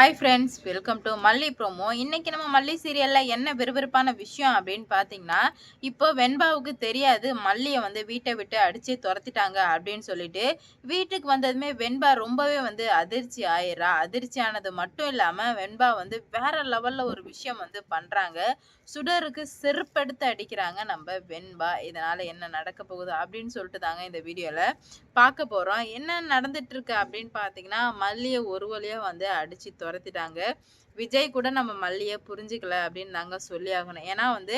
Hi friends, welcome to மல்லி promo. இன்னைக்கு நம்ம மல்லி சீரியல்ல என்ன விறுவிறுப்பான விஷயம் அப்படின்னு பார்த்தீங்கன்னா, இப்போ வெண்பாவுக்கு தெரியாது மல்லிய வந்து வீட்டை விட்டு அடிச்சே துரத்திட்டாங்க அப்படின்னு சொல்லிட்டு, வீட்டுக்கு வந்ததுமே வெண்பா ரொம்பவே வந்து அதிர்ச்சி ஆயிடுறா. அதிர்ச்சி ஆனது மட்டும் இல்லாம, வெண்பா வந்து வேற லெவல்ல ஒரு விஷயம் வந்து பண்றாங்க. சுடருக்கு செருப்படுத்து அடிக்கிறாங்க நம்ம வெண்பா. இதனால என்ன நடக்க போகுது அப்படின்னு சொல்லிட்டு தாங்க இந்த வீடியோல பார்க்க போறோம். என்ன நடந்துட்டு இருக்கு அப்படின்னு பார்த்தீங்கன்னா, மல்லிய ஒரு வழியா வந்து அடிச்சு தொரத்திட்டாங்க. விஜய் கூட நம்ம மல்லிய புரிஞ்சுக்கல அப்படின்னு தாங்க சொல்லி ஆகணும். ஏன்னா வந்து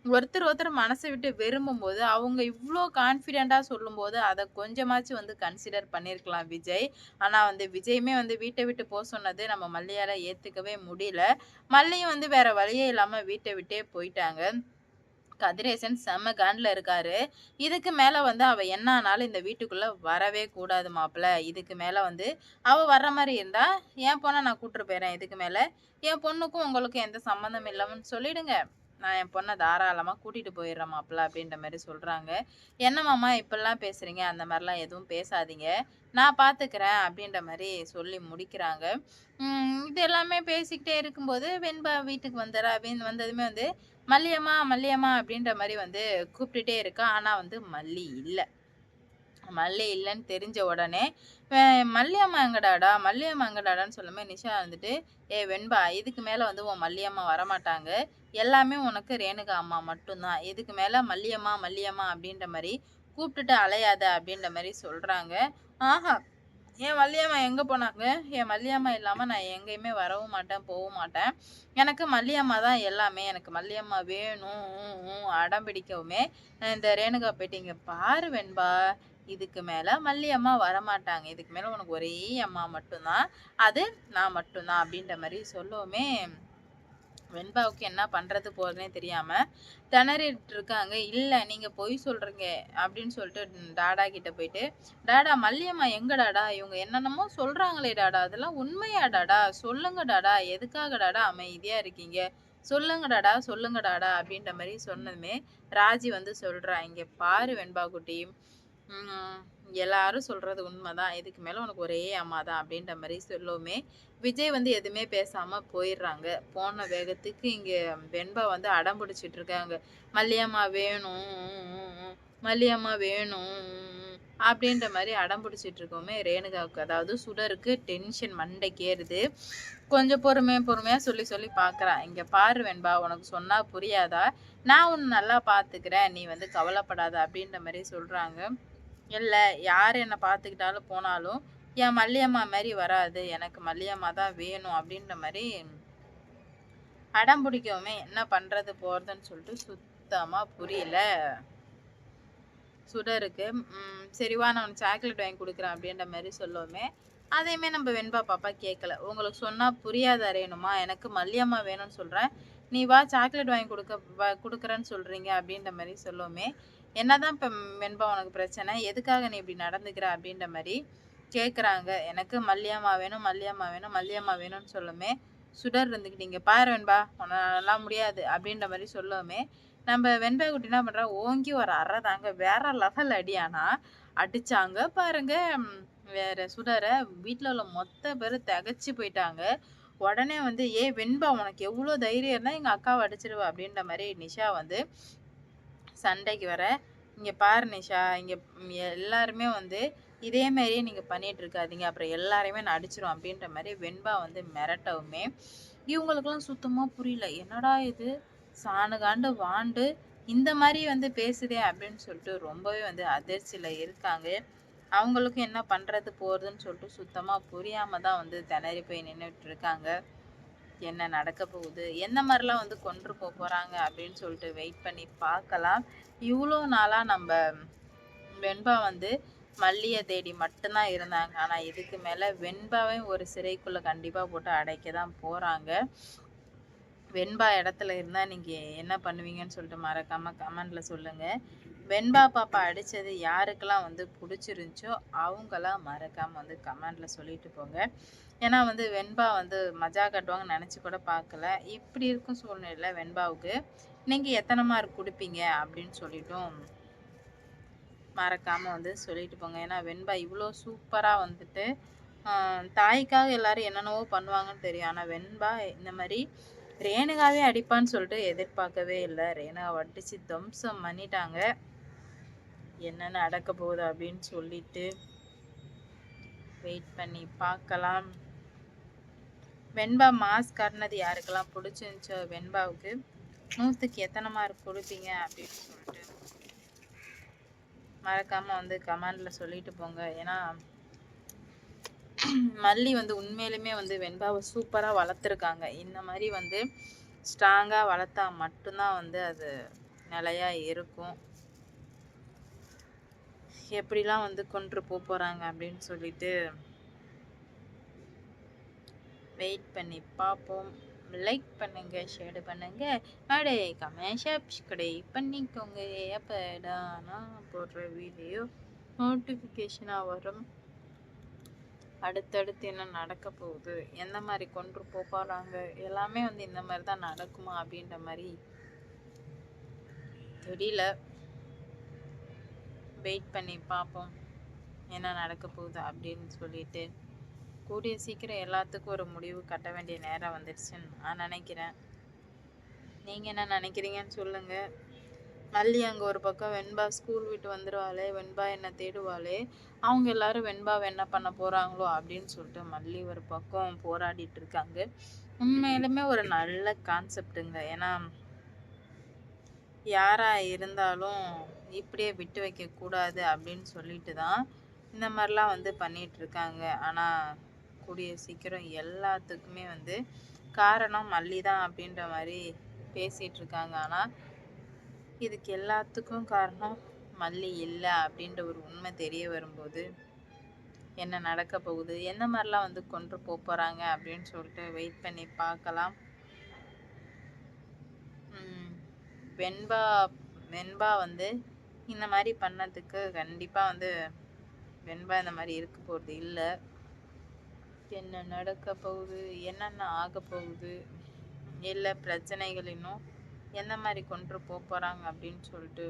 ஒருத்தர் ஒருத்தர் மனச விட்டு விரும்பும்போது, அவங்க இவ்ளோ கான்ஃபிடென்ட்டா சொல்லும்போது, அத கொஞ்சமாச்சும் வந்து கன்சிடர் பண்ணியிருக்கலாம் விஜய். ஆனா வந்து விஜயுமே வந்து வீட்ட விட்டு சொன்னது நம்ம மல்லியால ஏத்துக்கவே முடியல. மல்லியும் வந்து வேற வழியே இல்லாம வீட்ட விட்டே போயிட்டாங்க. கதிரேசன் செம்ம காண்டுல இருக்காரு. இதுக்கு மேல வந்து அவ என்ன ஆனாலும் இந்த வீட்டுக்குள்ள வரவே கூடாது மாப்ள. இதுக்கு மேல வந்து அவ வர்ற மாரி இருந்தா, என் பொண்ண நான் கூட்டிட்டு போயிர்றேன் இதுக்கு மேல. என் பொண்ணுக்கும் உங்களுக்கும் எந்த சம்மந்தம் இல்லன்னு சொல்லிடுங்க. நான் என் பொண்ண தாராளமா கூட்டிட்டு போயிர்றேன் மாப்ள அப்டின்ற மாரி சொல்றாங்க. என்ன மாமா இப்படிலாம் பேசுறீங்க? அந்த மாரிலாம் எதுவும் பேசாதீங்க. நான் பாத்துக்கிறேன் அப்டின்ற மாரி சொல்லி முடிக்கிறாங்க. இது எல்லாமே பேசிக்கிட்டே இருக்கும்போது வெண்பா வீட்டுக்கு வந்துர்றா. வந்ததுமே வந்து மல்லியம்மா, மல்லியம்மா அப்படின்ற மாரி வந்து கூப்பிட்டுட்டே இருக்கா. ஆனா வந்து மல்லி இல்ல. மல்லி இல்லன்னு தெரிஞ்ச உடனே, "அ மல்லியம்மா எங்கடாடா? மல்லியம்மா எங்கடாடான்னு?" சொல்லும்போது நிஷா வந்துட்டு, "ஏய் வெண்பா, இதுக்கு மேல வந்து உன் மல்லியம்மா வரமாட்டாங்க. எல்லாமே உனக்கு ரேணுகா அம்மா மட்டும் தான். இதுக்கு மேல மல்லியம்மா, மல்லியம்மா அப்படின்ற மாரி கூப்பிட்டுட்டு அலையாத" அப்படின்ற மாரி சொல்றாங்க. ஆஹா! என் வள்ளியம்மா எங்க போனாங்க? என் வள்ளியம்மா இல்லாம நான் எங்கேயுமே வரவும் மாட்டேன், போவும் மாட்டேன். எனக்கு மல்லியம்மா தான் எல்லாமே. எனக்கு மல்லியம்மா வேணும் அடம் பிடிக்கவுமே, இந்த ரேணுகா போயிட்டு, "இங்க பாரு வெண்பா, இதுக்கு மேல மல்லியம்மா வரமாட்டாங்க. இதுக்கு மேல உனக்கு ஒரே அம்மா மட்டும் தான். அது நான் மட்டும் தான்." அப்படின்ற மாரி சொல்லவுமே வெண்பாவுக்கு என்ன பண்றது போறதுன்னே தெரியாம திணறிட்டு இருக்காங்க. "இல்ல நீங்க பொய் சொல்றீங்க" அப்படின்னு சொல்லிட்டு டாடா கிட்ட போயிட்டு, "டாடா மல்லியம்மா எங்க டாடா? இவங்க என்னென்னமோ சொல்றாங்களே டாடா, அதெல்லாம் உண்மையா டாடா? சொல்லுங்க டாடா. எதுக்காக டாடா அமைதியா இருக்கீங்க? சொல்லுங்க டாடா, சொல்லுங்க டாடா" அப்படின்ற மாரி சொன்னதுமே, ராஜி வந்து சொல்றா, "இங்க பாரு வெண்பா குட்டி, ம். எல்லாரும் சொல்றது உண்மதான். இதுக்கு மேல உனக்கு ஒரே அம்மா தான்." அப்படின்ற மாரி சொல்லவுமே, விஜய் வந்து எதுவுமே பேசாம போயிர்றாங்க. போன வேகத்துக்கு இங்க வெண்பா வந்து அடம் பிடிச்சிட்டு இருக்காங்க. "மல்லியம்மா வேணும். மல்லியம்மா வேணும்." அப்படின்ற மாரி அடம் பிடிச்சிட்டு இருக்கவுமே, ரேணுகாவுக்கு அதாவது சுடருக்கு டென்ஷன் மண்டைக்கு ஏறுது. கொஞ்சம் பொறுமையா சொல்லி சொல்லி பார்க்குறா. "இங்க பாரு வெண்பா, உனக்கு சொன்னா புரியாதா? நான் உன்ன நல்லா பார்த்துக்கிறேன். நீ வந்து கவலைப்படாத." அப்படின்ற மாரி சொல்றாங்க. இல்ல, யாரு என்ன பார்த்துக்கிட்டாலும் போனாலும், என் மல்லியம்மா மாரி வராது. எனக்கு மல்லியம்மா தான் வேணும் அப்டின்ற மாரி அடம் பிடிக்கவுமே, என்ன பண்றது போறதுன்னு சொல்லிட்டு சுத்தமா புரியல சுடருக்கு. "சரி வா, நான் உனக்கு சாக்லேட் வாங்கி குடுக்குறேன்" அப்டின்ற மாரி சொல்லவுமே, அதையுமே நம்ம வெண்பா பாப்பா கேட்கல. "உங்களுக்கு சொன்னா புரியாதா ரேணுமா? எனக்கு மல்லியம்மா வேணும்னு சொல்றேன். நீ வா சாக்லேட் வாங்கி குடுக்குறேன்னு சொல்றீங்க" அப்டின்ற மாரி சொல்லவுமே, "என்னதான் இப்ப வெண்பா உனக்கு பிரச்சனை? எதுக்காக நீ இப்டி நடந்துக்கிற?" அப்டின்ற மாரி கேட்குறாங்க. "எனக்கு மல்லியம்மா வேணும், மல்லியம்மா வேணும், மல்லியம்மா வேணும்னு" சொல்லுமே, சுடர் இருந்துக்கிட்டு, "இங்க பாரு வெண்பா, உன்னாலலாம் முடியாது" அப்டின்ற மாரி சொல்லவுமே, நம்ம வெண்பா குட்டி என்ன பண்றா, ஓங்கி ஒரு அற தாங்க. வேற லெவல் அடி ஆனா. அடிச்சாங்க பாருங்க. வேற சுடர. வீட்ல உள்ள மொத்த பேரும் தெகச்சு போயிட்டாங்க. உடனே வந்து, "ஏய் வெண்பா, உனக்கு எவ்ளோ தைரியம் இருந்தா எங்க அக்காவ அடிச்சிருவ" அப்படின்ற மாரி நிஷா வந்து சண்டைக்கு வர, "இங்க பாரு நிஷா, இங்க எல்லாருமே வந்து இதே மாரியே நீங்க பண்ணிட்டு இருக்காதீங்க. அப்புறம் எல்லாரையுமே நான் அடிச்சுருவேன்" அப்படின்ற மாரி வெண்பா வந்து மிரட்டவுமே, இவங்களுக்கெல்லாம் சுத்தமா புரியல. என்னடா இது! சாணுகாண்டு வாண்டு இந்த மாரி வந்து பேசுதே அப்படின்னு சொல்லிட்டு ரொம்பவே வந்து அதிர்ச்சியில இருக்காங்க. அவங்களுக்கும் என்ன பண்றது போறதுன்னு சொல்லிட்டு சுத்தமா புரியாம தான் வந்து திணறி போய் நின்னுட்டு இருக்காங்க. என்ன நடக்க போகுது? எந்த மாரிலாம் வந்து கொண்டு போறாங்க அப்படின்னு சொல்லிட்டு வெயிட் பண்ணி பார்க்கலாம். இவ்ளோ நாளா நம்ப வெண்பா வந்து மல்லிய தேடி மட்டும் தான் இருந்தாங்க. ஆனா இதுக்கு மேல வெண்பாவையும் ஒரு சிறைக்குள்ள கண்டிப்பா போட்டு அடைக்க தான் போறாங்க. வெண்பா இடத்துல இருந்தா நீங்க என்ன பண்ணுவீங்கன்னு சொல்லிட்டு மறக்காம கமெண்ட்ல சொல்லுங்க. வெண்பா பாப்பா அடிச்சது யாருக்கெல்லாம் வந்து புடிச்சிருந்துச்சோ, அவங்கலாம் மறக்காம வந்து கமெண்ட்ல சொல்லிட்டு போங்க. ஏன்னா வந்து வெண்பா வந்து மஜா காட்டுவாங்கன்னு நெனச்சு கூட பார்க்கல. இப்படி இருக்கும் சூழ்நிலையில வெண்பாவுக்கு நீங்க எத்தன மார்க் குடுப்பீங்க அப்படின்னு சொல்லிட்டும் மறக்காம வந்து சொல்லிட்டு போங்க. ஏன்னா வெண்பா இவ்ளோ சூப்பரா வந்துட்டு தாய்க்காக எல்லாரும் என்னென்னவோ பண்ணுவாங்கன்னு தெரியும். ஆனா வெண்பா இந்த மாரி ரேணுகாவே அடிப்பான்னு சொல்லிட்டு எதிர்பார்க்கவே இல்ல. ரேணுகாவ அடிச்சு துவம்சம் பண்ணிட்டாங்க. என்ன நடக்க போகுது அப்படின்னு சொல்லிட்டு வெயிட் பண்ணி பார்க்கலாம். வெண்பா மாஸ் காட்டினது யாருக்கெல்லாம் பிடிச்சிருந்துச்சோ வெண்பாவுக்கு 100க்கு எத்தனை மார்க் கொடுப்பீங்க அப்படின்னு சொல்லிட்டு மறக்காம வந்து கமெண்ட்ல சொல்லிட்டு போங்க. ஏன்னா மல்லி வந்து உண்மையிலுமே வந்து வெண்பாவை சூப்பரா வளர்த்துருக்காங்க. இந்த மாதிரி வந்து ஸ்ட்ராங்கா வளர்த்தா மட்டும்தான் வந்து அது நிலையா இருக்கும். எப்படிலாம் வந்து கொண்டு போறாங்க அப்படின்னு சொல்லிட்டு வெயிட் பண்ணி பார்ப்போம். லைக் பண்ணுங்க, ஷேர் பண்ணுங்க, அப்படியே கமெண்ட் சப்ஸ்கிரைப் பண்ணிக்கோங்க. எப்படா நான் போடுற வீடியோ நோட்டிஃபிகேஷனாக வரும். அடுத்தடுத்து என்ன நடக்க போகுது, எந்த மாதிரி கொண்டு போறாங்க, எல்லாமே வந்து இந்த மாதிரி தான் நடக்குமா அப்படின்ற மாதிரி தெரியல. வெயிட் பண்ணி பார்ப்போம் என்ன நடக்க போகுது அப்படின்னு சொல்லிட்டு. கூடிய சீக்கிரம் எல்லாத்துக்கும் ஒரு முடிவு கட்ட வேண்டிய நேரம் வந்துடுச்சுன்னு நான் நினைக்கிறேன். நீங்க என்ன நினைக்கிறீங்கன்னு சொல்லுங்க. மல்லி அங்க ஒரு பக்கம் வெண்பா ஸ்கூல் விட்டு வந்துருவாளே, வெண்பா என்ன தேடுவாளே, அவங்க எல்லாரும் வெண்பாவை என்ன பண்ண போறாங்களோ அப்படின்னு சொல்லிட்டு மல்லி ஒரு பக்கம் போராடிட்டு இருக்காங்க. உண்மையிலுமே ஒரு நல்ல கான்செப்டுங்க. ஏன்னா யாரா இருந்தாலும் இப்படியே விட்டு வைக்க கூடாது அப்படின்னு சொல்லிட்டு தான் இந்த மாதிரிலாம் வந்து பண்ணிட்டு இருக்காங்க. ஆனா கூடிய சீக்கிரம் எல்லாத்துக்குமே வந்து காரணம் மல்லி தான் அப்படின்ற மாதிரி பேசிட்டு இருக்காங்க. ஆனா இதுக்கு எல்லாத்துக்கும் காரணம் மல்லி இல்லை அப்படின்ற ஒரு உண்மை தெரிய வரும்போது என்ன நடக்க போகுது, எந்த மாதிரிலாம் வந்து கொண்டு போறாங்க அப்படின்னு சொல்லிட்டு வெயிட் பண்ணி பார்க்கலாம். வெண்பா வெண்பா வந்து இந்த மாதிரி பண்ணதுக்கு கண்டிப்பா வந்து வெண்பா இந்த மாதிரி இருக்க போறது இல்லை. என்ன நடக்க போகுது, என்னென்ன ஆக போகுது, இல்லை பிரச்சனைகள் இன்னும் எந்த மாதிரி கொண்டு போறாங்க அப்படின்னு சொல்லிட்டு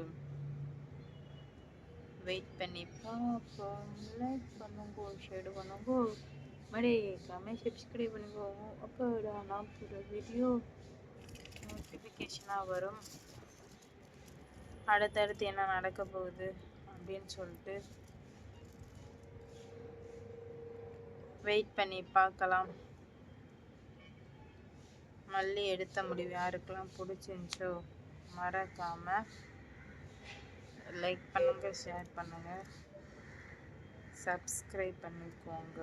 வெயிட் பண்ணி பார்ப்போம். லைக் பண்ணுங்க, ஷேர் பண்ணுங்க, மறுபடி கமெண்ட் சப்ஸ்கிரைப் பண்ணுங்க. அப்போ நான் போடுற வீடியோ நோட்டிஃபிகேஷனாக வரும். அடுத்தடுத்து என்ன நடக்க போகுது அப்படின்னு சொல்லிட்டு வெயிட் பண்ணி பார்க்கலாம். மல்லி எடுத்த முடிவு யாருக்கெல்லாம் பிடிச்சிருந்துச்சோ மறக்காம லைக் பண்ணுங்க, ஷேர் பண்ணுங்க, சப்ஸ்கிரைப் பண்ணிக்கோங்க.